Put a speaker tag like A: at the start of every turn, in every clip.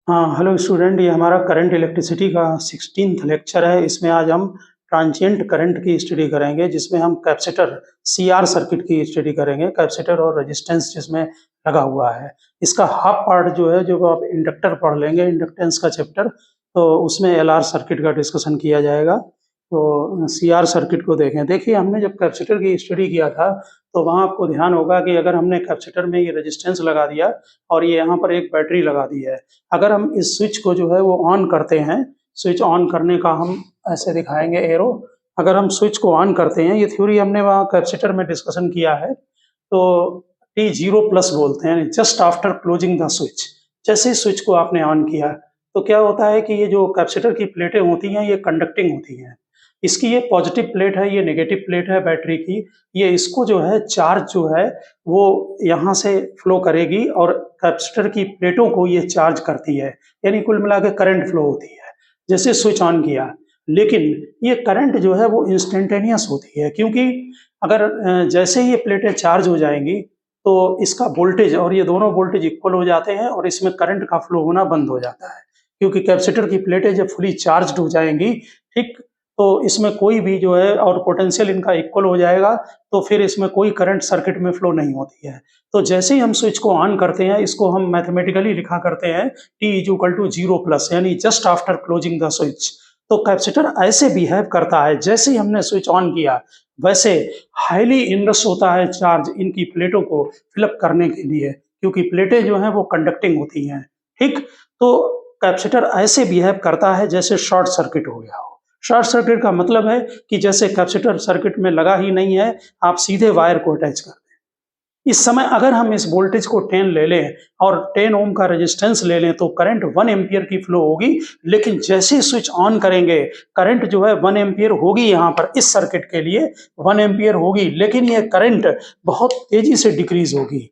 A: हाँ, hello student, ये हमारा करंट इलेक्ट्रिसिटी का 16th लेक्चर है। इसमें आज हम ट्रांजिएंट करंट की स्टडी करेंगे, जिसमें हम कैपेसिटर सीआर सर्किट की स्टडी करेंगे। कैपेसिटर और रेजिस्टेंस जिसमें लगा हुआ है। इसका हाफ पार्ट जो है, जो आप इंडक्टर पढ़ लेंगे, इंडक्टेंस का चैप्टर, तो उसमें एलआर सर्किट का डिस्कशन किया जाएगा। तो सीआर सर्किट को देखें। देखिए, हमने जब कैपेसिटर की स्टडी किया था, तो वहाँ आपको ध्यान होगा कि अगर हमने कैपेसिटर में ये रेजिस्टेंस लगा दिया और ये यहाँ पर एक बैटरी लगा दी है। अगर हम इस स्विच को जो है वो ऑन करते हैं, स्विच ऑन करने का हम ऐसे दिखाएंगे एरो। अगर हम स्विच को ऑन करते हैं, ये थ्योरी हमने वहाँ कैपेसिटर में डिस्कशन किया है, तो T0+ बोलते हैं, just after closing the switch. जैसे ही स्विच को आपने ऑन किया, तो क्या होता है कि ये जो कैपेसिटर की प्लेटें होती हैं, ये कंडक्टिंग होती हैं। इसकी ये पॉजिटिव प्लेट है, ये नेगेटिव प्लेट है बैटरी की। ये इसको जो है चार्ज जो है वो यहाँ से फ्लो करेगी और कैपेसिटर की प्लेटों को ये चार्ज करती है, यानी कुल मिला के करंट फ्लो होती है जैसे स्विच ऑन किया। लेकिन ये करंट जो है वो इंस्टेंटेनियस होती है, क्योंकि अगर जैसे ही ये प्लेटें चार्ज हो जाएंगी, तो इसका वोल्टेज और ये दोनों वोल्टेज इक्वल हो जाते हैं और इसमें करंट का फ्लो होना बंद हो जाता है, क्योंकि कैपेसिटर की प्लेटें जब फुली चार्ज हो जाएंगी, ठीक, तो इसमें कोई भी जो है और पोटेंशियल इनका इक्वल हो जाएगा, तो फिर इसमें कोई करंट सर्किट में फ्लो नहीं होती है। तो जैसे ही हम स्विच को ऑन करते हैं, इसको हम मैथमेटिकली लिखा करते हैं T=0+, यानी just after closing the switch. तो कैपेसिटर ऐसे बिहेव करता है, जैसे ही हमने स्विच ऑन किया, वैसे हाईली इनरश होता है चार्ज इनकी प्लेटों को फिलअप करने के लिए, क्योंकि प्लेटें जो हैं वो कंडक्टिंग होती हैं, ठीक। तो कैपेसिटर ऐसे बिहेव करता है जैसे शॉर्ट सर्किट हो गया हो। शॉर्ट सर्किट का मतलब है कि जैसे कैपेसिटर सर्किट में लगा ही नहीं है, आप सीधे वायर को अटैच कर दें। इस समय अगर हम इस वोल्टेज को 10 ले लें और 10 ओम का रेजिस्टेंस ले लें, तो करंट 1 एम्पियर की फ्लो होगी। लेकिन जैसे ही स्विच ऑन करेंगे, करंट जो है 1 एम्पियर होगी, यहाँ पर इस सर्किट के लिए 1 एम्पियर होगी, लेकिन ये करंट बहुत तेजी से डिक्रीज होगी,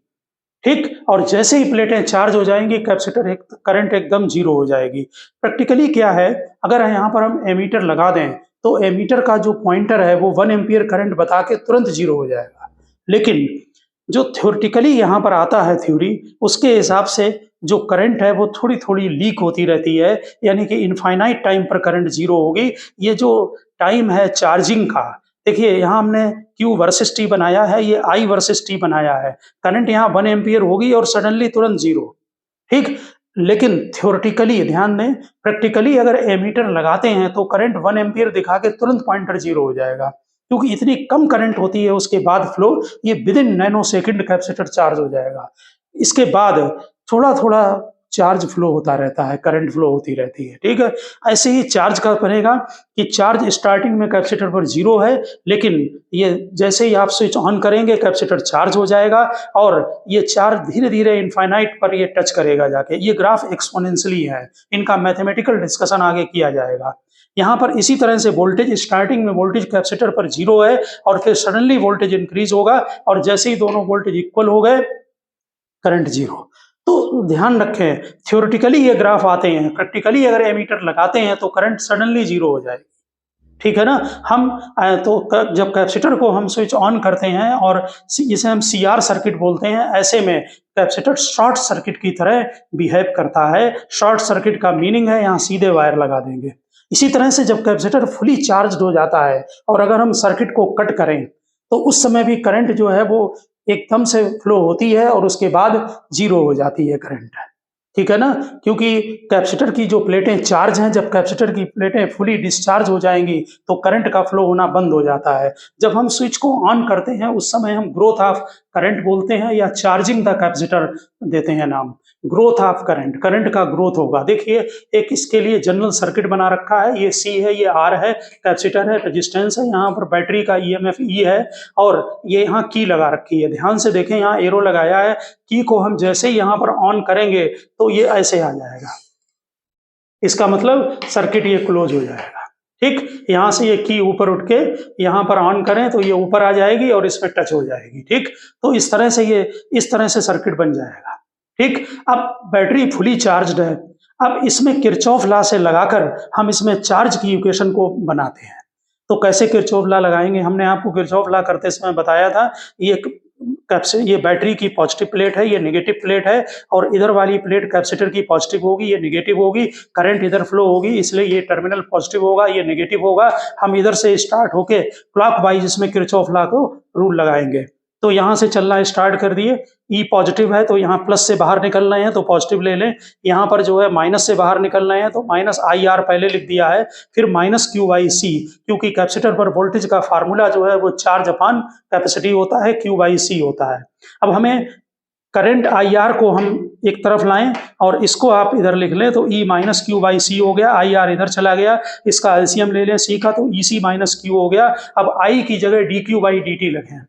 A: ठीक। और जैसे ही प्लेटें चार्ज हो जाएंगी, कैपेसिटर करंट एकदम जीरो हो जाएगी। प्रैक्टिकली क्या है, अगर यहाँ पर हम एमीटर लगा दें, तो एमीटर का जो पॉइंटर है वो 1 एम्पियर करंट बता के तुरंत जीरो हो जाएगा। लेकिन जो थ्योरेटिकली यहाँ पर आता है थ्योरी, उसके हिसाब से जो करंट है वो थोड़ी थोड़ी लीक होती रहती है, यानी कि इनफाइनाइट टाइम पर करंट जीरो होगी। ये जो टाइम है चार्जिंग का, देखिए यहाँ हमने Q वर्सेस T बनाया है, ये I वर्सेस T बनाया है। करंट यहाँ 1 एम्पियर होगी और सडनली तुरंत जीरो, ठीक। लेकिन थ्योरेटिकली ध्यान दें, प्रैक्टिकली अगर एमीटर लगाते हैं तो करंट 1 एम्पियर दिखा के तुरंत पॉइंटर जीरो हो जाएगा, क्योंकि इतनी कम करंट होती है उसके बाद फ्लो, ये within nano second capacitor charge हो जाएगा। इसके बाद थोड़ा थोड़ा चार्ज फ्लो होता रहता है, करंट फ्लो होती रहती है, ठीक है। ऐसे ही चार्ज का बनेगा कि चार्ज स्टार्टिंग में कैपेसिटर पर जीरो है, लेकिन ये जैसे ही आप स्विच ऑन करेंगे, कैपेसिटर चार्ज हो जाएगा और ये चार्ज धीरे धीरे इनफाइनाइट पर ये टच करेगा जाके। ये ग्राफ एक्सपोनेंशियली है, इनका मैथमेटिकल डिस्कशन आगे किया जाएगा। यहाँ पर इसी तरह से वोल्टेज स्टार्टिंग में वोल्टेज कैपेसिटर पर जीरो है और फिर सडनली वोल्टेज इंक्रीज होगा, और जैसे ही दोनों वोल्टेज इक्वल हो गए, करंट जीरो। तो ध्यान रखें, थ्योरेटिकली ये ग्राफ आते हैं, प्रैक्टिकली अगर एमीटर लगाते हैं तो करंट सडनली जीरो हो जाएगी, ठीक है ना। हम जब कैपेसिटर को हम स्विच ऑन करते हैं और जिसे हम सीआर सर्किट बोलते हैं, ऐसे में कैपेसिटर शॉर्ट सर्किट की तरह बिहेव करता है। शॉर्ट सर्किट का मीनिंग है यहाँ सीधे वायर लगा देंगे। इसी तरह से जब कैपेसिटर फुली चार्ज हो जाता है और अगर हम सर्किट को कट करें, तो उस समय भी करंट जो है वो एकदम से फ्लो होती है और उसके बाद जीरो हो जाती है करंट, ठीक है ना। क्योंकि कैपेसिटर की जो प्लेटें चार्ज हैं, जब कैपेसिटर की प्लेटें फुली डिस्चार्ज हो जाएंगी, तो करंट का फ्लो होना बंद हो जाता है। जब हम स्विच को ऑन करते हैं, उस समय हम ग्रोथ ऑफ करंट बोलते हैं या चार्जिंग द कैपेसिटर देते हैं नाम। ग्रोथ ऑफ करंट, करंट का ग्रोथ होगा। देखिए, एक इसके लिए जनरल सर्किट बना रखा है, ये C है, ये R है, कैपेसिटर है, रेजिस्टेंस है, यहाँ पर बैटरी का EMF E है, और ये यहाँ की लगा रखी है। ध्यान से देखें, यहाँ एरो लगाया है। की को हम जैसे ही यहाँ पर ऑन करेंगे, तो ये ऐसे आ जाएगा, इसका मतलब सर्किट ये क्लोज हो जाएगा, ठीक। यहाँ से ये की ऊपर उठ के यहाँ पर ऑन करें तो ये ऊपर आ जाएगी और इसमें टच हो जाएगी, ठीक। तो इस तरह से सर्किट बन जाएगा, ठीक। अब बैटरी फुली चार्ज्ड है। अब इसमें किरचॉफ लॉ से लगाकर हम इसमें चार्ज की इक्वेशन को बनाते हैं। तो कैसे किरचॉफ लॉ लगाएंगे, हमने आपको किरचॉफ लॉ करते समय बताया था। ये ये बैटरी की पॉजिटिव प्लेट है, ये नेगेटिव प्लेट है, और इधर वाली प्लेट कैपेसिटर की पॉजिटिव होगी, ये नेगेटिव होगी। करंट इधर फ्लो होगी, इसलिए ये टर्मिनल पॉजिटिव होगा, ये नेगेटिव होगा। हम इधर से स्टार्ट होके क्लॉकवाइज इसमें किरचॉफ लॉ को रूल लगाएंगे। तो यहाँ से चलना स्टार्ट कर दिए। ई पॉजिटिव है तो यहाँ प्लस से बाहर निकल रहे हैं तो पॉजिटिव ले लें। यहाँ पर जो है माइनस से बाहर निकल रहे हैं तो माइनस आई आर पहले लिख दिया है, फिर माइनस क्यू बाई सी, क्योंकि कैपेसिटर पर वोल्टेज का फार्मूला जो है वो चार्ज अपान कैपेसिटी होता है, क्यू बाई सी होता है। अब हमें करंट आई आर को हम एक तरफ लाएं और इसको आप इधर लिख लें तो E minus Q by C हो गया, आई आर इधर चला गया, इसका एलसीएम ले लें सी का तो ई सी माइनस क्यू हो गया। अब आई की जगह D Q by D T लिखें,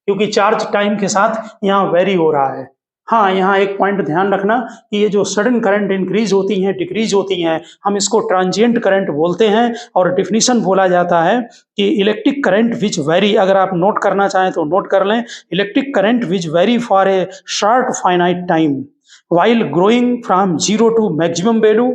A: क्योंकि चार्ज टाइम के साथ यहाँ वेरी हो रहा है। हाँ, यहाँ एक पॉइंट ध्यान रखना कि ये जो सडन करंट इंक्रीज होती हैं, डिक्रीज होती हैं, हम इसको ट्रांजिएंट करंट बोलते हैं। और डिफिनीशन बोला जाता है कि इलेक्ट्रिक करंट विच वेरी, अगर आप नोट करना चाहें तो नोट कर लें, electric current which vary for a short finite time while growing from zero to maximum value,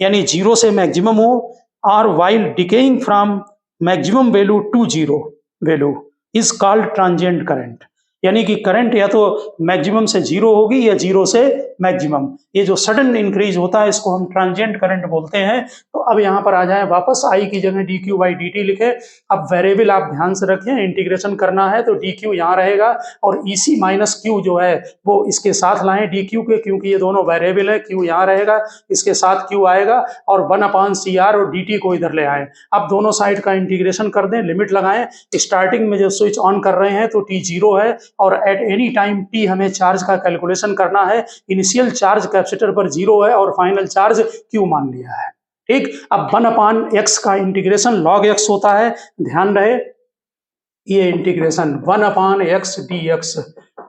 A: यानी जीरो से मैक्सिमम हो, और while decaying from maximum value to zero value is called transient current. यानी कि current या तो maximum से zero होगी या जीरो से मैक्सिमम। ये जो सडन इंक्रीज होता है इसको हम ट्रांजिएंट करंट बोलते हैं। तो अब यहाँ पर आ जाए वापस, आई की जगह D Q by D T लिखे। अब वेरिएबल आप ध्यान से रखें, इंटीग्रेशन करना है तो डी क्यू यहाँ रहेगा और ई सी माइनस क्यू जो है वो इसके साथ लाएं डी क्यू के, क्योंकि ये दोनों वेरिएबल है। क्यू यहाँ रहेगा, इसके साथ क्यू आएगा, और 1/CR और डी टी को इधर ले आए। अब दोनों साइड का इंटीग्रेशन कर दें, लिमिट लगाएं। स्टार्टिंग में जो स्विच ऑन कर रहे हैं तो टी जीरो है, और एट एनी टाइम टी हमें चार्ज का कैलकुलेशन करना है। इनिशियल चार्ज कैपेसिटर पर जीरो है और फाइनल चार्ज क्यू मान लिया है। ठीक, अब 1/x का इंटीग्रेशन log x होता है, ध्यान रहे ये इंटीग्रेशन 1/x dx,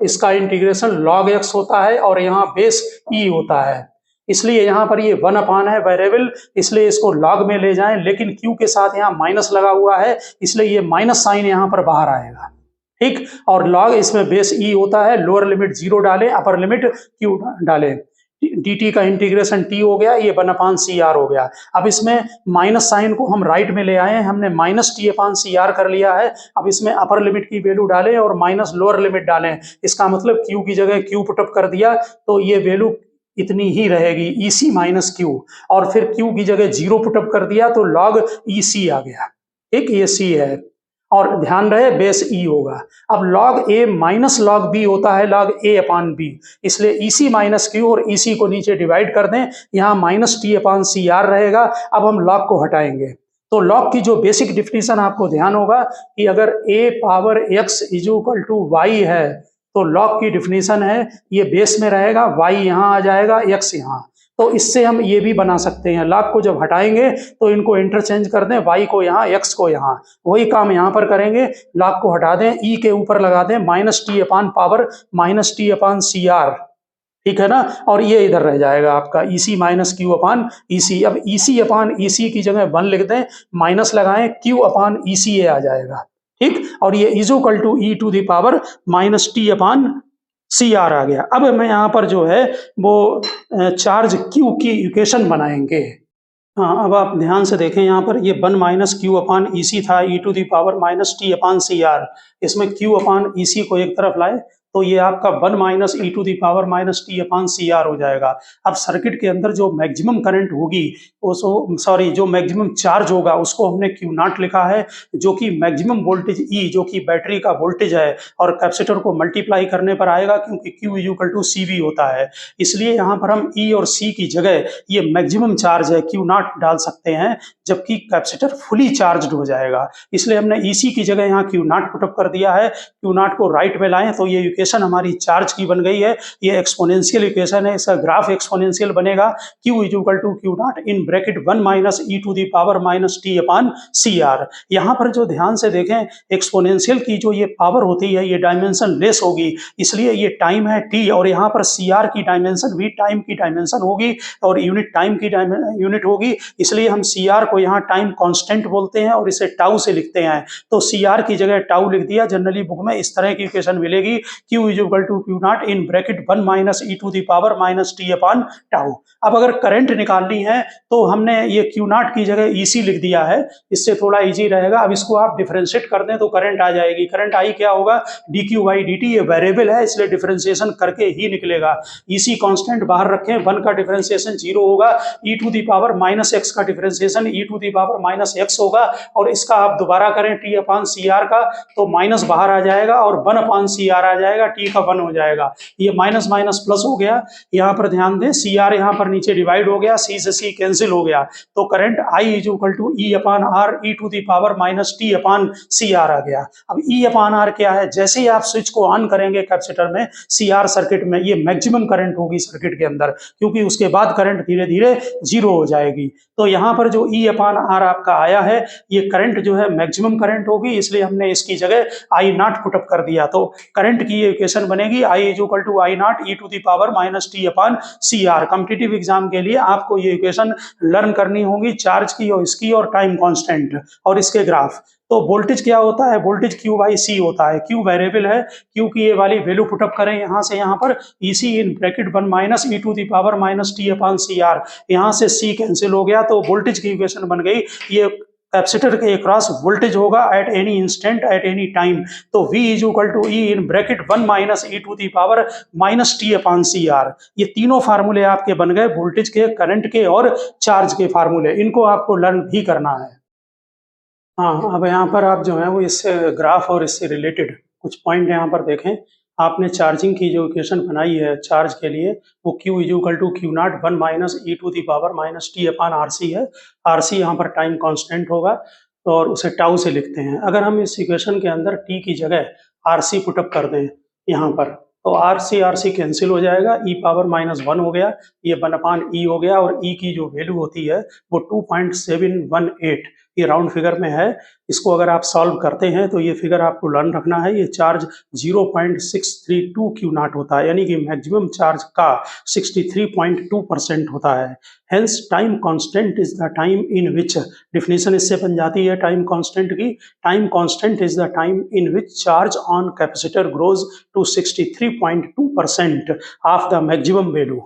A: इसका इंटीग्रेशन log x होता है और यहाँ बेस e होता है। इसलिए यहाँ पर ये 1 है वेरिएबल, इसलिए इसको log में ले जाएं, लेकिन q के साथ यहाँ माइनस लगा हुआ है, इसलिए ये माइनस साइन यहाँ पर बाहर आएगा। ठीक, और log इसमें बेस e होता है। लोअर लिमिट 0 डालें, अपर लिमिट q डालें। dt का इंटीग्रेशन t हो गया, ये 1/CR हो गया। अब इसमें माइनस साइन को हम राइट में ले आए, हमने माइनस t/CR कर लिया है। अब इसमें अपर लिमिट की वैल्यू डालें और माइनस लोअर लिमिट डालें। इसका मतलब q की जगह q पुटअप कर दिया तो ये वैल्यू इतनी ही रहेगी, EC माइनस क्यू, और फिर q की जगह 0 पुटअप कर दिया तो log EC आ गया। ठीक, ये c है, और ध्यान रहे बेस e होगा। अब log a minus log b होता है log a/b, इसलिए EC माइनस क्यू और EC को नीचे डिवाइड कर दें, यहाँ माइनस t/CR रहेगा। अब हम log को हटाएंगे तो log की जो बेसिक डिफिनीशन आपको ध्यान होगा कि अगर a power x is equal to y है तो log की डिफिनीशन है ये बेस में रहेगा, y यहाँ आ जाएगा, x यहाँ। तो इससे हम ये भी बना सकते हैं, log को जब हटाएंगे तो इनको इंटरचेंज कर दें, y को यहाँ, x को यहाँ। वही काम यहाँ पर करेंगे, log को हटा दें, e के ऊपर लगा दें माइनस t/CR, ठीक है ना, और ये इधर रह जाएगा आपका EC माइनस Q/EC। अब EC/EC की जगह 1 लिख दें, माइनस लगाएं, Q/ECA आ जाएगा। ठीक, और ये is equal to e to the power minus t/CR आ गया। अब मैं यहाँ पर जो है वो चार्ज Q की इक्वेशन बनाएंगे। हाँ, अब आप ध्यान से देखें, यहाँ पर ये 1 - Q/EC था, e to the power minus t/CR। इसमें Q/EC को एक तरफ लाए तो ये आपका 1 - e to the power minus t/CR हो जाएगा। अब सर्किट के अंदर जो मैक्सिमम करंट होगी जो मैक्सिमम चार्ज होगा उसको हमने Q0 लिखा है, जो कि मैक्सिमम वोल्टेज E जो कि बैटरी का वोल्टेज है, और कैपेसिटर को मल्टीप्लाई करने पर आएगा क्योंकि Q = CV होता है। इसलिए यहाँ पर हम E और C की जगह ये मैक्सिमम चार्ज है Q0 डाल सकते हैं, जबकि कैपेसिटर फुली चार्ज हो जाएगा। इसलिए हमने EC की जगह यहाँ Q0 पुटअप कर दिया है। Q0 को राइट में लाएं तो ये इक्वेशन हमारी चार्ज की बन गई है। ये एक्सपोनेंशियल इक्वेशन है, इसका ग्राफ एक्सपोनेंशियल बनेगा। Q = Q0 in bracket 1 - e to the power minus t/CR। यहाँ पर जो ध्यान से देखें, एक्सपोनेंशियल की जो ये पावर होती है ये डायमेंशन लेस होगी, इसलिए ये टाइम है t, और यहाँ पर CR की डायमेंशन भी टाइम की डायमेंशन होगी और यूनिट टाइम की यूनिट होगी। इसलिए हम CR को यहाँ टाइम कांस्टेंट बोलते हैं और इसे टाउ से लिखते हैं। तो CR की जगह टाउ लिख दिया। जनरली बुक में इस तरह की इक्वेशन मिलेगी, Q is equal to Q naught in bracket 1 minus E to the power minus T upon tau. अब अगर करंट निकालनी है तो हमने ये Q नॉट की जगह EC लिख दिया है, इससे थोड़ा इजी रहेगा। अब इसको आप डिफरेंशिएट कर दें तो करंट आ जाएगी। करंट आई क्या होगा, dq बाई dt, ये वेरिएबल है इसलिए डिफरेंशिएशन करके ही निकलेगा। EC कांस्टेंट बाहर रखें, 1 का डिफरेंशिएशन 0 होगा, e to the power minus x का differentiation e to the power minus x होगा, और इसका आप दोबारा करें t अपान सी आर का तो माइनस बाहर आ जाएगा और 1 अपान सी आर आ जाएगा, t का 1 हो जाएगा। ये माइनस माइनस प्लस हो गया, यहाँ पर ध्यान दें सी आर यहाँ पर नीचे डिवाइड हो गया, c से c कैंसिल हो गया, तो current I is equal to E upon R E to the power minus T upon C R आ गया। अब ई अपान आर क्या है, जैसे ही आप स्विच को ऑन करेंगे कैपेसिटर में सी आर सर्किट में, ये मैक्सिमम करंट होगी सर्किट के अंदर, क्योंकि उसके बाद करंट धीरे धीरे 0 हो जाएगी। तो यहाँ पर जो ई अपान आर आपका आया है, ये करंट जो है मैक्सिमम करंट होगी, इसलिए हमने इसकी जगह आई नॉट पुटअप कर दिया। तो करंट की ये इक्वेशन बनेगी I is equal to I not E to the power minus T upon C R. Competitive exam के लिए आपको ये इक्वेशन लर्न करनी होगी, चार्ज की और इसकी और टाइम कांस्टेंट और इसके ग्राफ। तो वोल्टेज क्या होता है, वोल्टेज Q बाई C होता है। Q वेरिएबल है, Q की ये वाली वैल्यू पुटअप करें यहाँ से यहाँ पर, EC in bracket 1 minus E to the power minus T upon C R, यहाँ से C कैंसिल हो गया, तो वोल्टेज की इक्वेशन बन गई। ये कैपेसिटर के अक्रॉस वोल्टेज होगा at any instant at any time, तो V is equal to E in bracket 1 minus E to the power minus T upon C R. ये तीनों फार्मूले आपके बन गए, वोल्टेज के, करंट के और चार्ज के फार्मूले। इनको आपको लर्न भी करना है। हाँ, अब यहाँ पर आप जो है वो इससे ग्राफ और इससे रिलेटेड कुछ पॉइंट यहाँ पर देखें। आपने चार्जिंग की जो इक्वेशन बनाई है चार्ज के लिए, वो Q is equal to Q not 1 minus E to the power minus T upon R C है। आर सी यहाँ पर टाइम कांस्टेंट होगा और उसे टाउ से लिखते हैं। अगर हम इस इक्वेशन के अंदर t की जगह आर सी पुटअप कर दें यहाँ पर, तो आर सी कैंसिल हो जाएगा, ई पावर माइनस 1 हो गया, ये 1 अपान ई हो गया, और ई की जो वैल्यू होती है वो 2.718, ये राउंड फिगर में है। इसको अगर आप सॉल्व करते हैं तो ये फिगर आपको लर्न रखना है। ये चार्ज 0.632 क्यू नॉट होता है, यानी कि मैक्सिमम चार्ज का 63.2% होता है। Hence time constant is the time in which, definition इससे बन जाती है टाइम कांस्टेंट की, time constant is the time in which charge on capacitor grows to 63.2% of the maximum value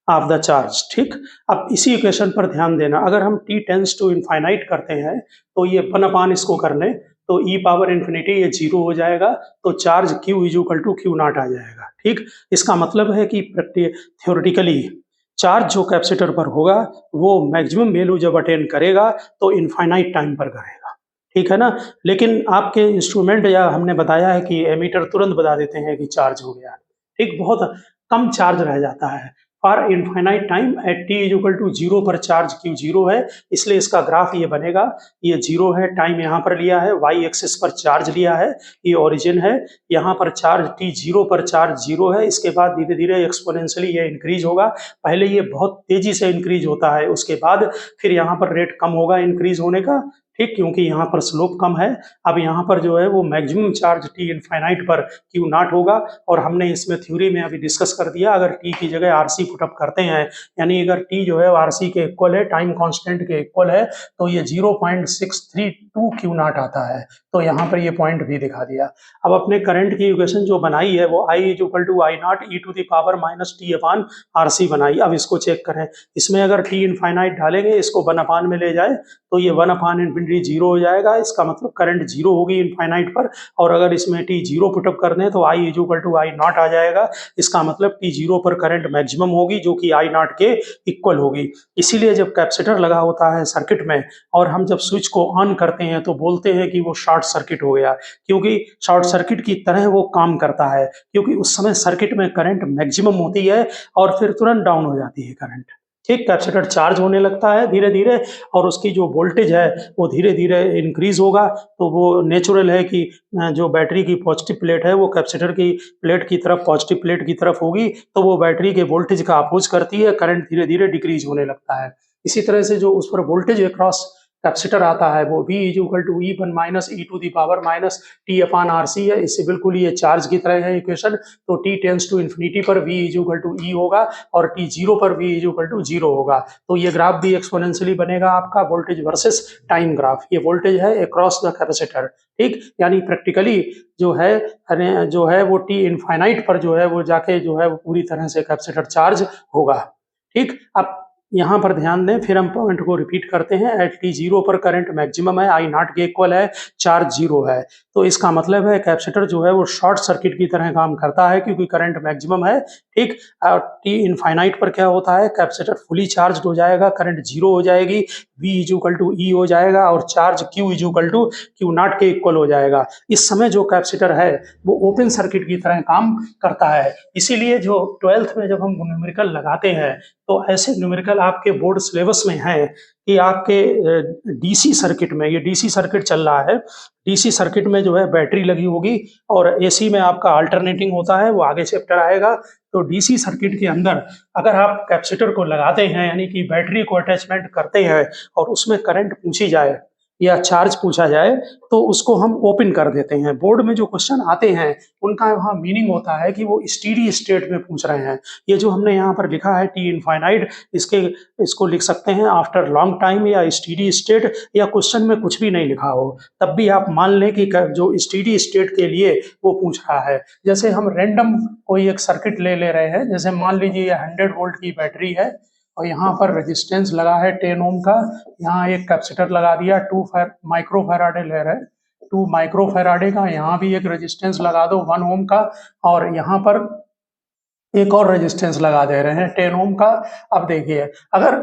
A: of the charge. ठीक, अब इसी इक्वेशन पर ध्यान देना। अगर हम t टेंस टू इनफाइनाइट करते हैं तो ये 1 अपान इसको कर लें तो e पावर इन्फिनिटी ये 0 हो जाएगा, तो charge Q is equal to Q not आ जाएगा। ठीक, इसका मतलब है कि थ्योरेटिकली चार्ज जो कैपेसिटर पर होगा वो मैक्सिमम वैल्यू जब अटेन करेगा तो इनफाइनाइट टाइम पर करेगा। ठीक है ना, लेकिन आपके इंस्ट्रूमेंट या हमने बताया है कि एमीटर तुरंत बता देते हैं कि चार्ज हो गया। ठीक, बहुत कम चार्ज रह जाता है। For infinite time at t is equal to 0 पर चार्ज Q 0 है, इसलिए इसका ग्राफ ये बनेगा। ये 0 है, टाइम यहाँ पर लिया है, y एक्सिस पर चार्ज लिया है, ये ओरिजिन है, यहाँ पर चार्ज t 0 पर चार्ज 0 है। इसके बाद धीरे धीरे एक्सपोनेंशियली ये इंक्रीज होगा। पहले ये बहुत तेजी से इंक्रीज होता है, उसके बाद फिर यहाँ पर रेट कम होगा इंक्रीज होने का। ठीक, क्योंकि यहाँ पर स्लोप कम है। अब यहाँ पर जो है वो मैक्सिमम चार्ज t इनफाइनाइट पर Q नॉट होगा, और हमने इसमें थ्योरी में अभी डिस्कस कर दिया। अगर t की जगह RC पुटअप करते हैं, यानी अगर t जो है RC के इक्वल है, टाइम कांस्टेंट के इक्वल है, तो ये 0.632 Q नॉट आता है। तो यहाँ पर ये पॉइंट भी दिखा दिया। अब अपने करंट की इक्वेशन जो बनाई है वो I is equal to I not E to the power minus T upon RC बनाई। अब इसको चेक करें, इसमें अगर t इनफाइनाइट डालेंगे, इसको 1 अपान में ले जाए तो ये 1 अपान इन्फिनिटी 0 हो जाएगा। इसका मतलब करंट 0 होगी इनफाइनाइट पर, और अगर इसमें t 0 पुटअप कर दें तो I is equal to I not आ जाएगा। इसका मतलब t 0 पर करंट मैक्सिमम होगी जो कि आई नॉट के इक्वल होगी। इसीलिए जब कैपेसिटर लगा होता है सर्किट में और हम जब स्विच को ऑन करते हैं तो बोलते हैं कि वो शॉर्ट सर्किट हो गया, क्योंकि शॉर्ट सर्किट की तरह वो काम करता है, क्योंकि उस समय सर्किट में करंट मैक्सिमम होती है और फिर तुरंत डाउन हो जाती है करंट। ठीक, कैपेसिटर चार्ज होने लगता है धीरे धीरे, और उसकी जो वोल्टेज है वो धीरे धीरे इंक्रीज होगा। तो वो नेचुरल है कि जो बैटरी की पॉजिटिव प्लेट है वो कैपेसिटर की प्लेट की तरफ, पॉजिटिव प्लेट की तरफ होगी, तो वो बैटरी के वोल्टेज का अपोज करती है, करंट धीरे धीरे डिक्रीज होने लगता है। इसी तरह से जो उस पर वोल्टेज अक्रॉस कैपेसिटर आता है वो V = E1 - e⁻ -t/RC है। इससे बिल्कुल ये चार्ज की तरह है इक्वेशन। तो t टेंड्स टू इन्फिनिटी पर V = E होगा और t 0 पर V = 0 होगा। तो ये ग्राफ भी एक्सपोनेंशियली बनेगा आपका वोल्टेज वर्सेस टाइम ग्राफ। ये वोल्टेज है अक्रॉस द कैपेसिटर, ठीक, यानी प्रैक्टिकली जो है वो t इनफाइनाइट पर जो है वो जाके जो है वो पूरी तरह से कैपेसिटर चार्ज होगा, ठीक। अब यहाँ पर ध्यान दें, फिर हम पॉइंट को रिपीट करते हैं। एट टी 0 पर करंट मैक्सिमम है, I नॉट के इक्वल है, चार्ज 0 है। तो इसका मतलब है कैपेसिटर जो है वो शॉर्ट सर्किट की तरह काम करता है क्योंकि करंट मैक्सिमम है, ठीक। और टी इनफाइनाइट पर क्या होता है, कैपेसिटर फुली चार्ज हो जाएगा, करंट 0 हो जाएगी, V = E हो जाएगा और चार्ज Q = Q नॉट के इक्वल हो जाएगा। इस समय जो कैपेसिटर है वो ओपन सर्किट की तरह काम करता है। इसीलिए जो 12th में जब हम न्यूमेरिकल लगाते हैं तो ऐसे न्यूमेरिकल आपके बोर्ड सिलेबस में है कि आपके डीसी सर्किट में, ये डीसी सर्किट चल रहा है, डीसी सर्किट में जो है बैटरी लगी होगी और एसी में आपका अल्टरनेटिंग होता है, वो आगे चैप्टर आएगा। तो डीसी सर्किट के अंदर अगर आप कैपेसिटर को लगाते हैं यानी कि बैटरी को अटैचमेंट करते हैं और उसमें करंट पूछी जाए या चार्ज पूछा जाए तो उसको हम ओपन कर देते हैं। बोर्ड में जो क्वेश्चन आते हैं उनका वहाँ मीनिंग होता है कि वो स्टेडी स्टेट में पूछ रहे हैं। ये जो हमने यहाँ पर लिखा है टी इनफाइनाइट, इसको लिख सकते हैं आफ्टर लॉन्ग टाइम या स्टेडी स्टेट, या क्वेश्चन में कुछ भी नहीं लिखा हो तब भी आप मान लें कि जो स्टेडी स्टेट के लिए वो पूछ रहा है। जैसे हम रैंडम कोई एक सर्किट ले रहे हैं, जैसे मान लीजिए 100 वोल्ट की बैटरी है और यहाँ पर रेजिस्टेंस लगा है 10 ओम का, यहाँ एक कैपेसिटर लगा दिया 2 माइक्रो फैराडे ले रहे हैं, 2 माइक्रो फैराडे का, यहाँ भी एक रेजिस्टेंस लगा दो 1 ओम का और यहाँ पर एक और रेजिस्टेंस लगा दे रहे हैं 10 ओम का। अब देखिए, अगर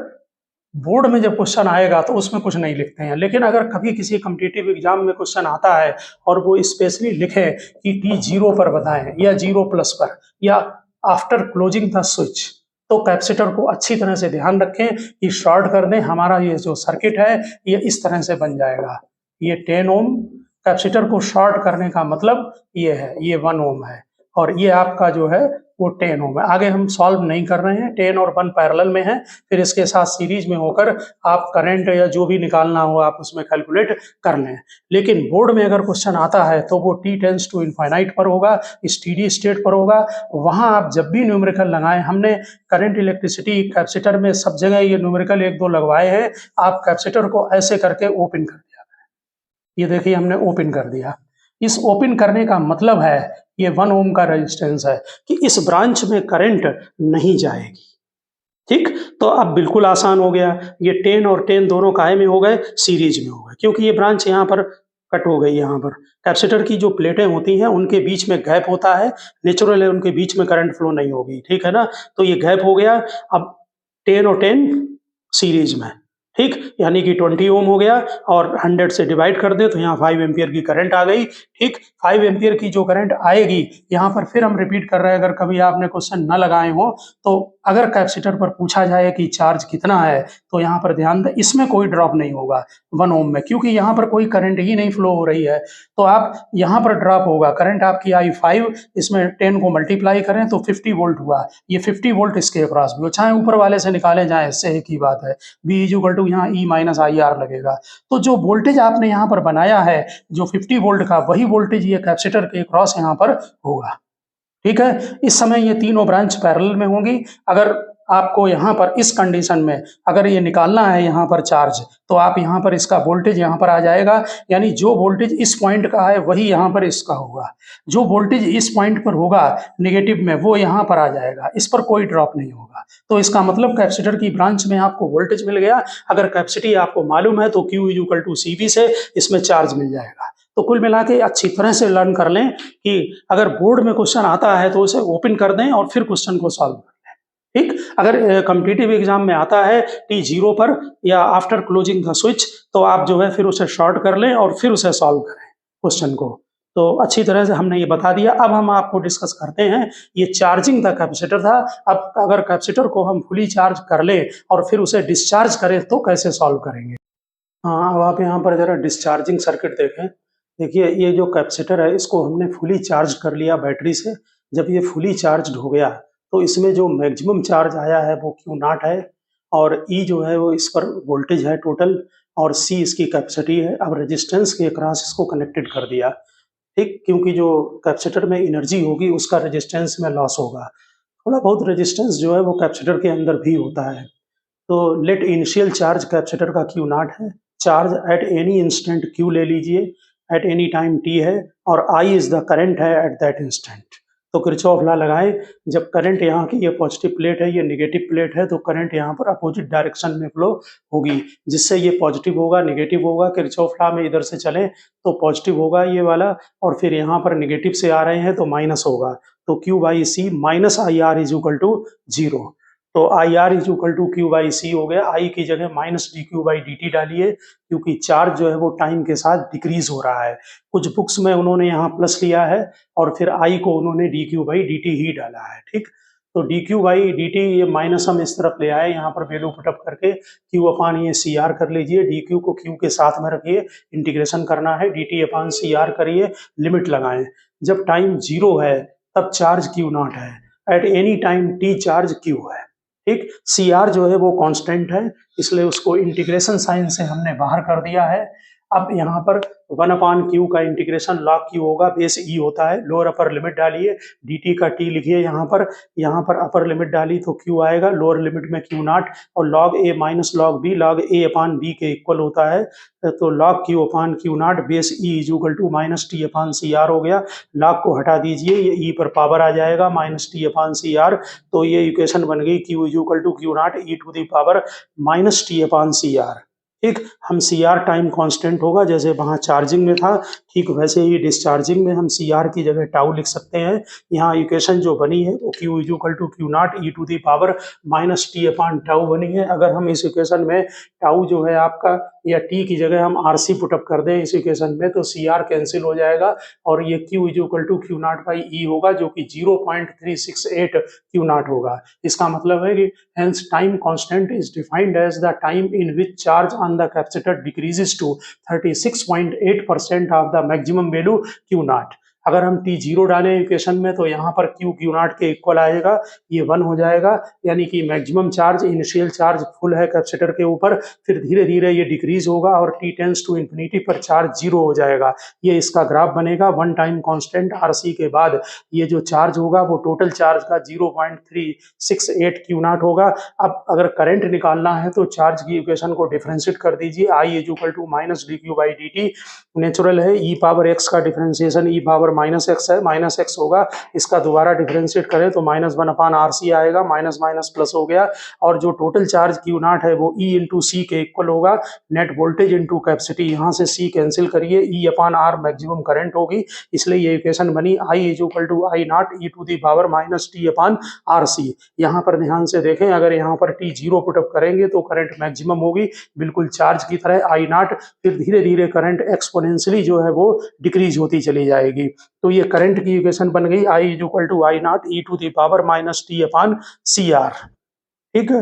A: बोर्ड में जब क्वेश्चन आएगा तो उसमें कुछ नहीं लिखते हैं, लेकिन अगर कभी किसी कॉम्पिटिटिव एग्जाम में क्वेश्चन आता है और वो स्पेशली लिखे कि टी 0 पर बताएं या 0+ पर या आफ्टर क्लोजिंग द स्विच, तो कैपेसिटर को अच्छी तरह से ध्यान रखें कि शॉर्ट कर दें। हमारा ये जो सर्किट है ये इस तरह से बन जाएगा। ये 10 ओम कैपेसिटर को शॉर्ट करने का मतलब ये है, ये 1 ओम है और ये आपका जो है वो 10 ओम है। आगे हम सॉल्व नहीं कर रहे हैं, 10 और 1 पैरेलल में है, फिर इसके साथ सीरीज में होकर आप करंट या जो भी निकालना हो आप उसमें कैलकुलेट कर लें। लेकिन बोर्ड में अगर क्वेश्चन आता है तो वो t टेंड्स टू इनफाइनाइट पर होगा, स्टेडी स्टेट पर होगा। वहां आप जब भी न्यूमेरिकल लगाएं, हमने करंट इलेक्ट्रिसिटी कैपेसिटर में सब जगह ये न्यूमेरिकल 1-2 लगवाए हैं, आप कैपेसिटर को ऐसे करके ओपन कर दिया। ये देखिए हमने ओपन कर दिया। इस ओपन करने का मतलब है ये 1 ओम का रेजिस्टेंस है कि इस ब्रांच में करंट नहीं जाएगी, ठीक। तो अब बिल्कुल आसान हो गया, ये 10 और 10 दोनों काहे में हो गए, सीरीज में हो गए, क्योंकि ये ब्रांच यहाँ पर कट हो गई। यहाँ पर कैपेसिटर की जो प्लेटें होती हैं उनके बीच में गैप होता है, नेचुरल है, उनके बीच में करंट फ्लो नहीं होगी, ठीक है ना। तो ये गैप हो गया। अब 10 और 10 सीरीज में, ठीक, यानी कि 20 ओम हो गया और 100 से डिवाइड कर दे तो यहाँ 5 एम्पियर की करंट आ गई, ठीक। 5 एम्पियर की जो करंट आएगी, यहाँ पर फिर हम रिपीट कर रहे हैं, अगर कभी आपने क्वेश्चन न लगाए हो तो अगर कैपेसिटर पर पूछा जाए कि चार्ज कितना है तो यहाँ पर ध्यान दें, इसमें कोई ड्रॉप नहीं होगा 1 ओम में, क्योंकि यहाँ पर कोई करंट ही नहीं फ्लो हो रही है। तो आप यहाँ पर ड्रॉप होगा, करंट आपकी आई 5, इसमें 10 को मल्टीप्लाई करें तो 50 वोल्ट हुआ, ये 50 वोल्ट इसके अक्रॉस भी हो, चाहे ऊपर वाले से निकाले जाए, इससे एक ही बात है। V = यहाँ E - IR लगेगा। तो जो वोल्टेज आपने यहाँ पर बनाया है जो 50 वोल्ट का, वही वोल्टेज ये कैपेसिटर के क्रॉस यहाँ पर होगा, ठीक है। इस समय ये तीनों ब्रांच पैरेलल में होंगी। अगर आपको यहाँ पर इस कंडीशन में अगर ये निकालना है यहाँ पर चार्ज, तो आप यहाँ पर इसका वोल्टेज यहाँ पर आ जाएगा, यानी जो वोल्टेज इस पॉइंट का है वही यहाँ पर इसका होगा। जो वोल्टेज इस पॉइंट पर होगा नेगेटिव में, वो यहाँ पर आ जाएगा, इस पर कोई ड्रॉप नहीं होगा। तो इसका मतलब कैपेसिटर की ब्रांच में आपको वोल्टेज मिल गया। अगर कैपेसिटी आपको मालूम है तो Q = CV से इसमें चार्ज मिल जाएगा। तो कुल मिला के अच्छी तरह से लर्न कर लें कि अगर बोर्ड में क्वेश्चन आता है तो उसे ओपन कर दें और फिर क्वेश्चन को सॉल्व कर लें, ठीक। अगर कॉम्पिटिटिव एग्जाम में आता है t 0 पर या आफ्टर क्लोजिंग द स्विच, तो आप जो है फिर उसे शॉर्ट कर लें और फिर उसे सॉल्व करें क्वेश्चन को। तो अच्छी तरह से हमने ये बता दिया। अब हम आपको डिस्कस करते हैं, ये चार्जिंग द कैपेसिटर था। अब अगर कैपेसिटर को हम फुली चार्ज कर लें और फिर उसे डिस्चार्ज करें तो कैसे सॉल्व करेंगे। हाँ, अब आप यहाँ पर जरा डिस्चार्जिंग सर्किट देखें। देखिए ये जो कैपेसिटर है इसको हमने फुली चार्ज कर लिया बैटरी से। जब ये फुली चार्ज हो गया तो इसमें जो मैक्सिमम चार्ज आया है वो Q0 है और E जो है वो इस पर वोल्टेज है टोटल, और C इसकी कैपेसिटी है। अब रेजिस्टेंस के अक्रॉस इसको कनेक्टेड कर दिया, ठीक, क्योंकि जो कैपेसिटर में एनर्जी होगी उसका रेजिस्टेंस में लॉस होगा। थोड़ा बहुत रेजिस्टेंस जो है वो कैपेसिटर के अंदर भी होता है। तो लेट इनिशियल चार्ज कैपेसिटर का Q नॉट है, charge at any instant Q ले लीजिए, एट एनी टाइम T है, और I इज द करंट है एट दैट इंस्टेंट। तो किरचॉफ लॉ लगाएं, जब करंट यहाँ की ये पॉजिटिव प्लेट है, ये नेगेटिव प्लेट है, तो करंट यहाँ पर अपोजिट डायरेक्शन में फ्लो होगी, जिससे ये पॉजिटिव होगा, नेगेटिव होगा। किरचॉफ लॉ में इधर से चलें तो पॉजिटिव होगा ये वाला, और फिर यहाँ पर नेगेटिव से आ रहे हैं तो माइनस होगा। तो Q by C minus I R is equal to 0। तो I R is equal to Q by C हो गया। आई की जगह minus D Q by D T डालिए, क्योंकि चार्ज जो है वो टाइम के साथ डिक्रीज हो रहा है। कुछ बुक्स में उन्होंने यहाँ प्लस लिया है और फिर आई को उन्होंने D Q by D T ही डाला है, ठीक। तो D Q by D T ये माइनस हम इस तरफ ले आए, यहाँ पर वैल्यू पुटअप करके क्यू अपान ये सी आर कर लीजिए, डी क्यू को क्यू के साथ में रखिए, इंटीग्रेशन करना है, D T upon C are करिए, लिमिट लगाएं। जब टाइम 0 है तब चार्ज क्यू नॉट है, at any time T charge Q है, ठीक। सी आर जो है वो कांस्टेंट है, इसलिए उसको इंटीग्रेशन साइन से हमने बाहर कर दिया है। अब यहाँ पर 1 अपान क्यू का इंटीग्रेशन लॉग क्यू होगा, बेस ई होता है, लोअर अपर लिमिट डालिए, डी टी का टी लिखिए यहाँ पर अपर लिमिट डाली तो क्यू आएगा, लोअर लिमिट में क्यू नॉट, और log A minus log A upon B के इक्वल होता है। तो log Q upon Q naught base E is equal to minus T upon C R हो गया। लॉग को हटा दीजिए, ये ई पर पावर आ जाएगा minus T upon C R. तो ये इक्वेशन बन गई Q is equal to Q not E to the power minus T upon C R, ठीक। हम सी आर टाइम कांस्टेंट होगा, जैसे वहाँ चार्जिंग में था, ठीक वैसे ही डिस्चार्जिंग में हम सी आर की जगह टाउ लिख सकते हैं। यहाँ इक्वेशन जो बनी है वो Q is equal to Q not E to the power minus T upon tau बनी है। अगर हम इस इक्वेशन में टाउ जो है आपका या टी की जगह हम आर सी पुटअप कर दें इस इक्वेशन में, तो सी आर कैंसिल हो जाएगा और ये Q is equal to Q not by E होगा, जो कि 0.368 क्यू नॉट होगा। इसका मतलब है कि hence time constant is defined as the time in which charge on the capacitor decreases to 36.8% of the maximum value Q naught। अगर हम टी जीरो डालें इक्वेशन में तो यहाँ पर क्यू क्यू नॉट के इक्वल आएगा, ये 1 हो जाएगा, यानी कि maximum charge, initial charge full है कैपेसिटर के ऊपर, फिर धीरे धीरे ये डिक्रीज होगा और टी टेंस टू इन्फिनिटी पर चार्ज 0 हो जाएगा। ये इसका ग्राफ बनेगा। 1 टाइम कांस्टेंट आर सी के बाद ये जो चार्ज होगा वो टोटल चार्ज का 0.368 क्यू नॉट होगा। अब अगर करंट निकालना है तो चार्ज की इक्वेशन को डिफरेंशिएट कर दीजिए, I is equal to minus D Q by D T, natural है, ई पावर एक्स का differentiation E power minus x है, माइनस एक्स होगा, इसका दोबारा डिफरेंशिएट करें तो माइनस 1 अपान आर सी आएगा, माइनस माइनस प्लस हो गया, और जो टोटल चार्ज क्यू नॉट है वो ई इंटू सी के इक्वल होगा, नेट वोल्टेज इंटू कैपेसिटी, यहाँ से सी कैंसिल करिए, E upon R maximum current होगी, इसलिए ये इक्वेशन बनी I is equal to I not E to the power minus T upon R C. यहाँ पर ध्यान से देखें, अगर यहाँ पर टी जीरो पुटअप करेंगे तो करंट मैक्सिमम होगी, बिल्कुल चार्ज की तरह आई नॉट, फिर धीरे धीरे करंट एक्सपोनेंशियली जो है वो डिक्रीज होती चली जाएगी। तो ये करंट की इक्वेशन बन गई I is equal to I not E to the power minus T upon C R, ठीक है।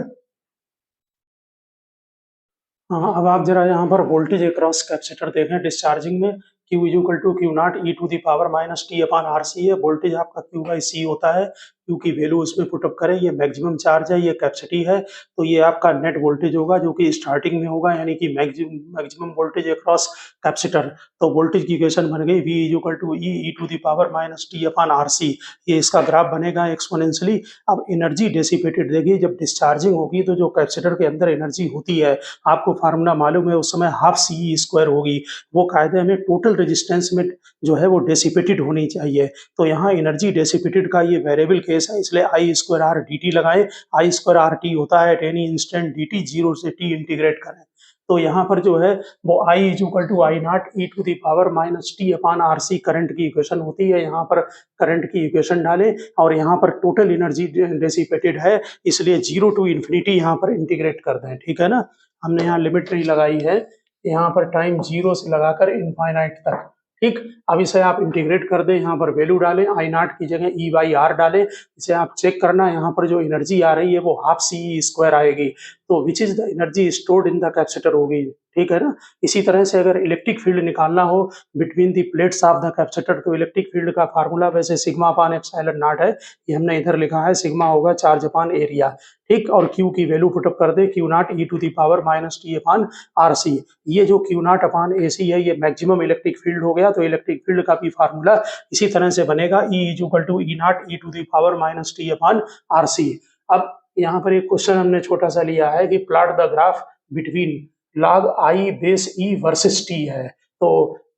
A: हाँ, अब आप जरा यहाँ पर वोल्टेज अक्रॉस कैपेसिटर देखें डिस्चार्जिंग में, Q is equal to Q not E to the power minus T upon R C है, वोल्टेज आपका क्यू बाई सी होता है, क्यू की वैल्यू उसमें पुटअप करें, ये मैक्सिमम चार्ज है, ये कैपेसिटी है, तो ये आपका नेट वोल्टेज होगा जो कि स्टार्टिंग में होगा, यानी कि मैक्सिमम वोल्टेज अक्रॉस कैपेसिटर। तो वोल्टेज की इक्वेशन बन गई V is equal to E to the power minus T upon R C, ये इसका ग्राफ बनेगा एक्सपोनेंशियली। अब एनर्जी डेसिपेटेड देखिए, जब डिस्चार्जिंग होगी तो जो कैपेसिटर के अंदर एनर्जी होती है, आपको फार्मूला मालूम है, उस समय हाफ सी स्क्वायर होगी, वो कायदे में टोटल रेजिस्टेंस में जो है वो डेसिपेटेड होनी चाहिए। तो यहाँ एनर्जी डेसिपेटेड का ये वेरिएबल केस है, इसलिए I square R D T लगाएं, आई स्क्वायर आर टी होता है at any instant D T, zero से टी इंटीग्रेट करें, तो यहाँ पर जो है वो I is equal to I not E to the power minus T upon R C current की इक्वेशन होती है। यहाँ पर करंट की इक्वेशन डालें और यहाँ पर टोटल एनर्जी डेसिपेटेड है, इसलिए 0 टू इन्फिनिटी यहाँ पर इंटीग्रेट कर दें, ठीक है ना। हमने यहाँ लिमिट नहीं लगाई है, यहाँ पर टाइम 0 से लगाकर इनफाइनाइट तक, ठीक। अब इसे आप इंटीग्रेट कर दें, यहाँ पर वैल्यू डालें, आई नॉट की जगह ई बाई आर डालें, इसे आप चेक करना, यहाँ पर जो एनर्जी आ रही है वो हाफ सी स्क्वायर आएगी, तो which is the energy stored in the capacitor होगी, ठीक है ना। इसी तरह से अगर इलेक्ट्रिक फील्ड निकालना हो between the plates of the capacitor, तो इलेक्ट्रिक फील्ड का फार्मूला वैसे सिग्मा अपान एप्सिलॉन नॉट है, ये हमने इधर लिखा है, सिग्मा होगा चार्ज अपान एरिया, ठीक। और क्यू की वैल्यू पुटअप कर दे, Q not E to the power minus T upon R C. ये जो क्यू नॉट अपान ए सी है ये मैक्सिमम इलेक्ट्रिक फील्ड हो गया, तो इलेक्ट्रिक फील्ड का भी फार्मूला इसी तरह से बनेगा, E is equal to E naught E to the power minus T upon R C. अब यहाँ पर एक क्वेश्चन हमने छोटा सा लिया है कि plot the graph between log I base E versus T है, तो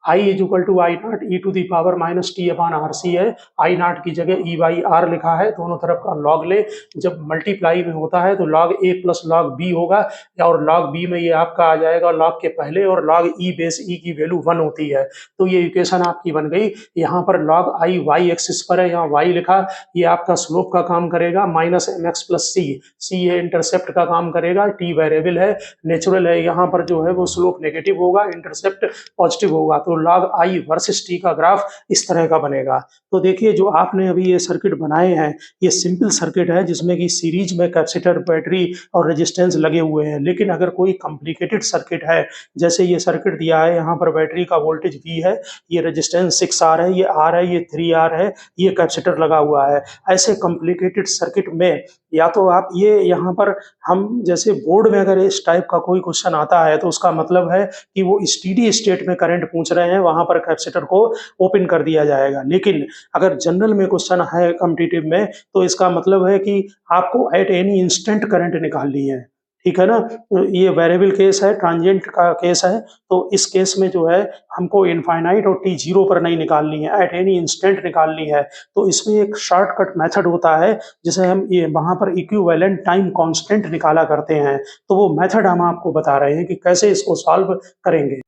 A: I is equal to I not E to the power minus T upon R C है, आई नॉट की जगह ई बाई आर लिखा है, दोनों तरफ का लॉग ले, जब मल्टीप्लाई में होता है तो लॉग ए प्लस लॉग बी होगा, और लॉग बी में ये आपका आ जाएगा लॉग के पहले, और लॉग ई बेस ई की वैल्यू 1 होती है, तो ये इक्वेशन आपकी बन गई। यहाँ पर लॉग आई वाई एक्सिस पर है, यहाँ वाई लिखा, ये आपका स्लोप का काम करेगा, माइनस एम एक्स प्लस सी, सी ये इंटरसेप्ट का काम करेगा, टी वेरिएबल है, नेचुरल है, यहाँ पर जो है वो स्लोप नेगेटिव होगा, इंटरसेप्ट पॉजिटिव होगा, तो लॉग आई वर्सेस टी का ग्राफ इस तरह का बनेगा। तो देखिए जो आपने अभी ये सर्किट बनाए हैं ये सिंपल सर्किट है जिसमें कि सीरीज में कैपेसिटर, बैटरी और रेजिस्टेंस लगे हुए हैं, लेकिन अगर कोई कॉम्प्लिकेटेड सर्किट है, जैसे ये सर्किट दिया है, यहाँ पर बैटरी का वोल्टेज V है, ये रेजिस्टेंस 6R है, ये R है, ये 3R है, ये कैपेसिटर लगा हुआ है, ऐसे कॉम्प्लिकेटेड सर्किट में या तो आप ये यहाँ पर हम जैसे बोर्ड में अगर इस टाइप का कोई क्वेश्चन आता है तो उसका मतलब है कि वो स्टेडी स्टेट में करंट पूछ रहे हैं, वहां पर कैपेसिटर को ओपन कर दिया जाएगा। लेकिन अगर जनरल में क्वेश्चन है कॉम्पिटिटिव में तो इसका मतलब है कि आपको एट एनी इंस्टेंट करंट निकालनी है, ठीक है ना। तो ये वेरिएबल केस है, ट्रांजिएंट का केस है, तो इस केस में जो है हमको इनफाइनाइट और टी जीरो पर नहीं निकालनी है, एट एनी इंस्टेंट निकालनी है। तो इसमें एक शॉर्टकट मेथड होता है जिसे हम ये वहां पर इक्विवेलेंट टाइम कांस्टेंट निकाला करते हैं, तो वो मेथड हम आपको बता रहे हैं कि कैसे इसको सॉल्व करेंगे।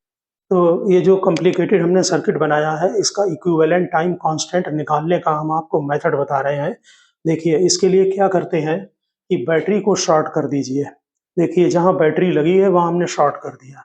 A: तो ये जो कॉम्प्लिकेटेड हमने सर्किट बनाया है इसका इक्विवेलेंट टाइम कांस्टेंट निकालने का हम आपको मेथड बता रहे हैं। देखिए इसके लिए क्या करते हैं कि बैटरी को शॉर्ट कर दीजिए, देखिए जहां बैटरी लगी है वहां हमने शॉर्ट कर दिया,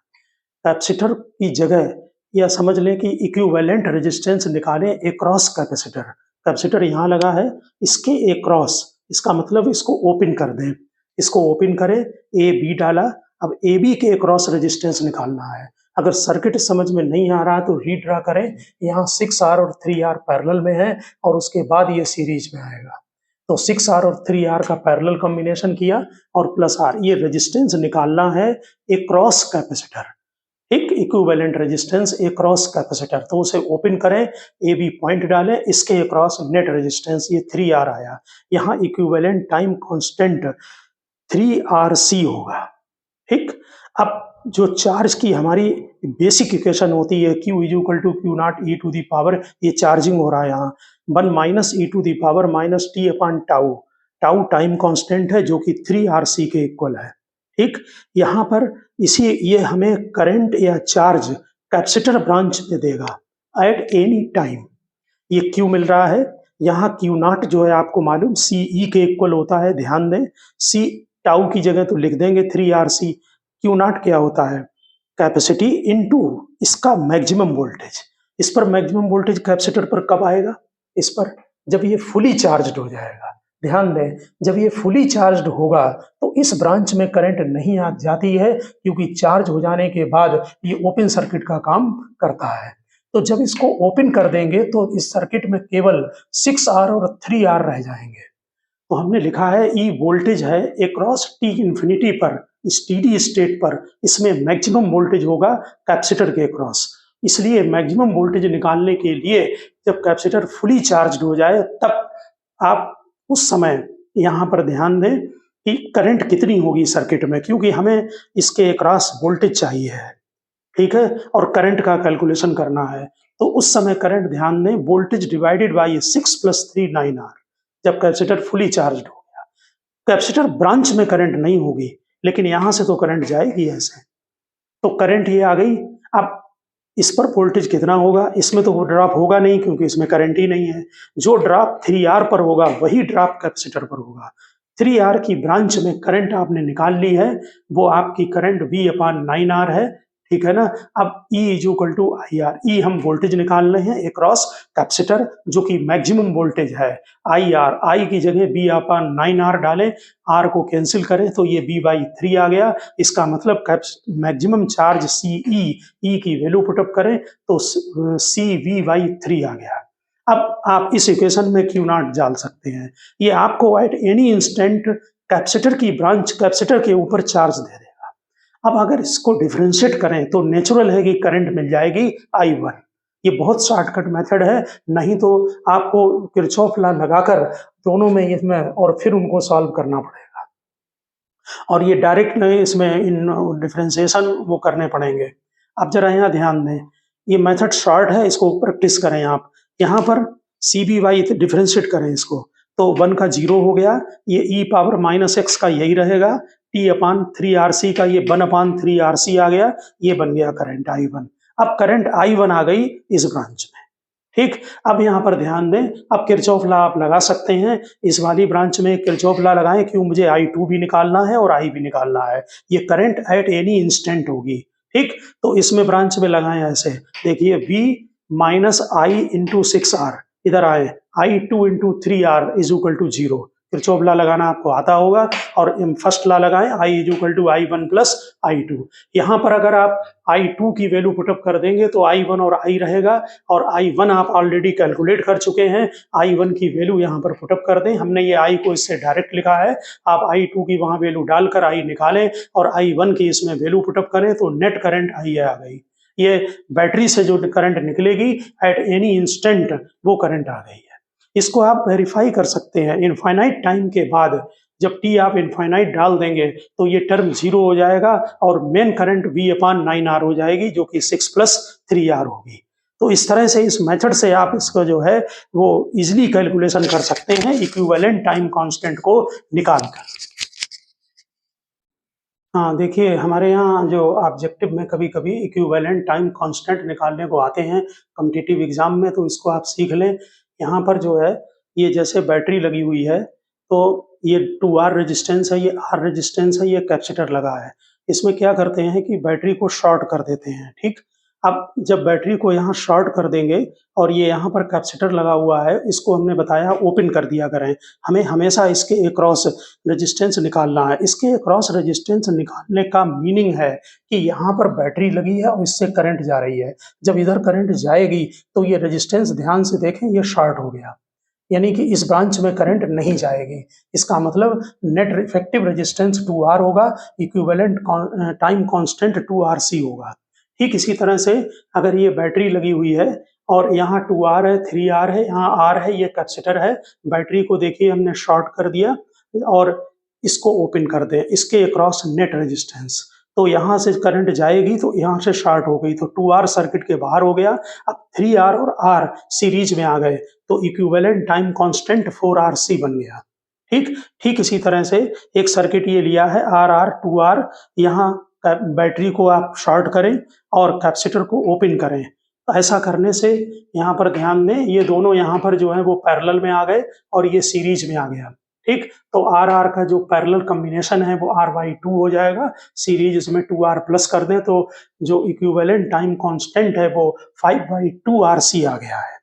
A: कैपेसिटर की जगह या समझ लें कि इक्विवेलेंट रेजिस्टेंस निकालें अक्रॉस कैपेसिटर, कैपेसिटर यहाँ लगा है, इसके अक्रॉस, इसका मतलब इसको ओपन कर दें, इसको ओपन करें, ए बी डाला, अब ए बी के अक्रॉस रेजिस्टेंस निकालना है। अगर सर्किट समझ में नहीं आ रहा तो रीड्रा करें, यहाँ 6R और 3R पैरेलल में है और उसके बाद ये सीरीज में आएगा, तो 6R और 3R का पैरेलल कॉम्बिनेशन किया और प्लस R, ये रेजिस्टेंस निकालना है अक्रॉस कैपेसिटर, एक इक्विवेलेंट रेजिस्टेंस अक्रॉस कैपेसिटर, तो उसे ओपन करें, ए बी पॉइंट डालें, इसके अक्रॉस नेट रेजिस्टेंस ये 3R आया, यहाँ इक्विवेलेंट टाइम कांस्टेंट 3RC होगा, ठीक। अब जो चार्ज की हमारी बेसिक इक्वेशन होती है Q is equal to Q not E to the power, ये चार्जिंग हो रहा है यहाँ 1 minus E to the power minus T upon tau, tau time constant है जो कि 3RC के इक्वल है, ठीक। यहाँ पर इसी ये हमें करंट या चार्ज कैपेसिटर ब्रांच में देगा एट एनी टाइम, ये Q मिल रहा है, यहाँ Q नॉट जो है आपको मालूम CE के इक्वल होता है, ध्यान दें, C टाउ की जगह तो लिख देंगे 3RC, Q नॉट क्या होता है कैपेसिटी इनटू इसका मैक्सिमम वोल्टेज, इस पर मैक्सिमम वोल्टेज कैपेसिटर पर कब आएगा, इस पर जब ये फुली चार्ज्ड हो जाएगा, ध्यान दें जब ये फुली चार्ज्ड होगा तो इस ब्रांच में करंट नहीं आ जाती है क्योंकि चार्ज हो जाने के बाद ये ओपन सर्किट का काम करता है, तो जब इसको ओपन कर देंगे तो इस सर्किट में केवल 6R और 3R रह जाएंगे। तो हमने लिखा है ई वोल्टेज है अक्रॉस टी इंफिनिटी पर, स्टेडी स्टेट पर इसमें मैक्सिमम वोल्टेज होगा कैपेसिटर के अक्रॉस, इसलिए मैक्सिमम वोल्टेज निकालने के लिए जब कैपेसिटर फुली चार्ज्ड हो जाए तब आप उस समय यहाँ पर ध्यान दें कि करंट कितनी होगी सर्किट में, क्योंकि हमें इसके अक्रॉस वोल्टेज चाहिए है, ठीक है, और करंट का कैलकुलेशन करना है, तो उस समय करंट ध्यान दें वोल्टेज डिवाइडेड बाई 6 + 3 9R, जब कैपेसिटर फुली चार्ज्ड हो गया, कैपेसिटर ब्रांच में करंट नहीं होगी लेकिन यहां से तो करंट जाएगी ऐसे, तो करंट ये आ गई। अब इस पर वोल्टेज कितना होगा, इसमें तो वो ड्रॉप होगा नहीं क्योंकि इसमें करंट ही नहीं है, जो ड्रॉप 3R पर होगा वही ड्रॉप कैपेसिटर पर होगा। 3R की ब्रांच में करंट आपने निकाल ली है, वो आपकी करंट V/9R है, ठीक है ना। अब E is equal to I R, E हम वोल्टेज निकाल रहे हैं अक्रॉस कैपेसिटर जो कि मैक्सिमम वोल्टेज है। आई आर, आई की जगह बी अपन 9R डालें, आर को कैंसिल करें तो ये B/3 आ गया। इसका मतलब मैक्सिमम चार्ज सी ई की वैल्यू पुटअप करें तो CV/3 आ गया। अब आप इस इक्वेशन में क्यू नॉट डाल सकते हैं, ये आपको एट एनी इंस्टेंट कैपेसिटर की ब्रांच कैपेसिटर के ऊपर चार्ज दे देगा। अब अगर इसको डिफरेंशिएट करें तो नेचुरल है कि करंट मिल जाएगी I1। ये बहुत शॉर्टकट मेथड है, नहीं तो आपको किरचॉफ लॉ लगाकर दोनों में इसमें और फिर उनको सॉल्व करना पड़ेगा, और ये डायरेक्ट नहीं, इसमें इन डिफरेंशिएशन वो करने पड़ेंगे। अब जरा यहाँ ध्यान दें, ये मेथड शॉर्ट है, इसको प्रैक्टिस करें आप। यहाँ पर CB/, डिफरेंशिएट करें इसको तो 1 का 0 हो गया, ये e⁻⁻x का यही रहेगा, T/3RC का ये 1/3RC आ गया, ये बन गया करंट I1। अब करंट I1 आ गई इस ब्रांच में, ठीक। अब यहाँ पर ध्यान दें, अब किरचॉफ लॉ आप लगा सकते हैं, इस वाली ब्रांच में किरचॉफ लॉ लगाएं, क्यों मुझे I2 भी निकालना है और I भी निकालना है। ये करंट एट एनी इंस्टेंट होगी, ठीक। तो इसमें ब्रांच में लगाएं ऐसे, देखिए V-I इंटू 6R, इधर आए I2 into 3R is equal to 0। Kirchhoff law लगाना आपको आता होगा, और फर्स्ट लॉ लगाएं I is equal to I1 plus I2। यहाँ पर अगर आप I2 की वैल्यू पुटअप कर देंगे तो I1 और I रहेगा, और I1 आप ऑलरेडी कैलकुलेट कर चुके हैं, I1 की वैल्यू यहाँ पर पुटअप कर दें। हमने ये I को इससे डायरेक्ट लिखा है, आप I2 की वहाँ वैल्यू डालकर I निकालें और I1 की इसमें वैल्यू पुटअप करें तो नेट करंट I आ गई। ये बैटरी से जो करंट निकलेगी एट एनी इंस्टेंट, वो करंट आ गई है। इसको आप वेरीफाई कर सकते हैं इनफाइनाइट टाइम के बाद, जब t आप इनफाइनाइट डाल देंगे तो ये टर्म 0 हो जाएगा और मेन करंट V/9R हो जाएगी, जो कि 6 + 3R होगी। तो इस तरह से, इस मेथड से आप इसको जो है वो इजिली कैलकुलेशन कर सकते हैं इक्विवेलेंट टाइम कांस्टेंट को निकाल कर। हाँ, देखिए हमारे यहाँ जो ऑब्जेक्टिव में कभी-कभी इक्विवेलेंट टाइम कांस्टेंट निकालने को आते हैं कॉम्पिटिटिव एग्जाम में, तो इसको आप सीख लें। यहाँ पर जो है, ये जैसे बैटरी लगी हुई है, तो ये 2R रेजिस्टेंस है, ये R रेजिस्टेंस है, ये कैपेसिटर लगा है। इसमें क्या करते हैं कि बैटरी को शॉर्ट कर देते हैं, ठीक। अब जब बैटरी को यहाँ शॉर्ट कर देंगे और ये यहाँ पर कैपेसिटर लगा हुआ है, इसको हमने बताया ओपन कर दिया करें। हमें हमेशा इसके अक्रॉस रेजिस्टेंस निकालना है। इसके अक्रॉस रेजिस्टेंस निकालने का मीनिंग है कि यहाँ पर बैटरी लगी है और इससे करंट जा रही है। जब इधर करंट जाएगी तो ये रेजिस्टेंस, ध्यान से देखें, ये शॉर्ट हो गया, यानी कि इस ब्रांच में करंट नहीं जाएगी। इसका मतलब नेट इफेक्टिव रेजिस्टेंस 2R होगा, इक्विवेलेंट टाइम कांस्टेंट 2RC होगा। ठीक इसी तरह से अगर ये बैटरी लगी हुई है और यहाँ 2R है, 3R है, यहाँ R है, ये कैपेसिटर है, बैटरी को देखिए हमने शॉर्ट कर दिया और इसको ओपन कर दें, इसके अक्रॉस नेट रेजिस्टेंस, तो यहाँ से करंट जाएगी तो यहाँ से शॉर्ट हो गई, तो 2R सर्किट के बाहर हो गया। अब 3R और R सीरीज में आ गए तो इक्विवेलेंट टाइम कांस्टेंट 4RC बन गया। ठीक इसी तरह से एक सर्किट ये लिया है RR 2R, यहाँ बैटरी को आप शॉर्ट करें और कैपेसिटर को ओपन करें। ऐसा करने से यहाँ पर ध्यान दें, ये दोनों यहाँ पर जो है वो पैरेलल में आ गए और ये सीरीज में आ गया। ठीक, तो RR का जो पैरेलल कॉम्बिनेशन है वो R/2 हो जाएगा, सीरीज इसमें 2R प्लस कर दें तो जो इक्विवेलेंट टाइम कांस्टेंट है वो 5/2RC आ गया है।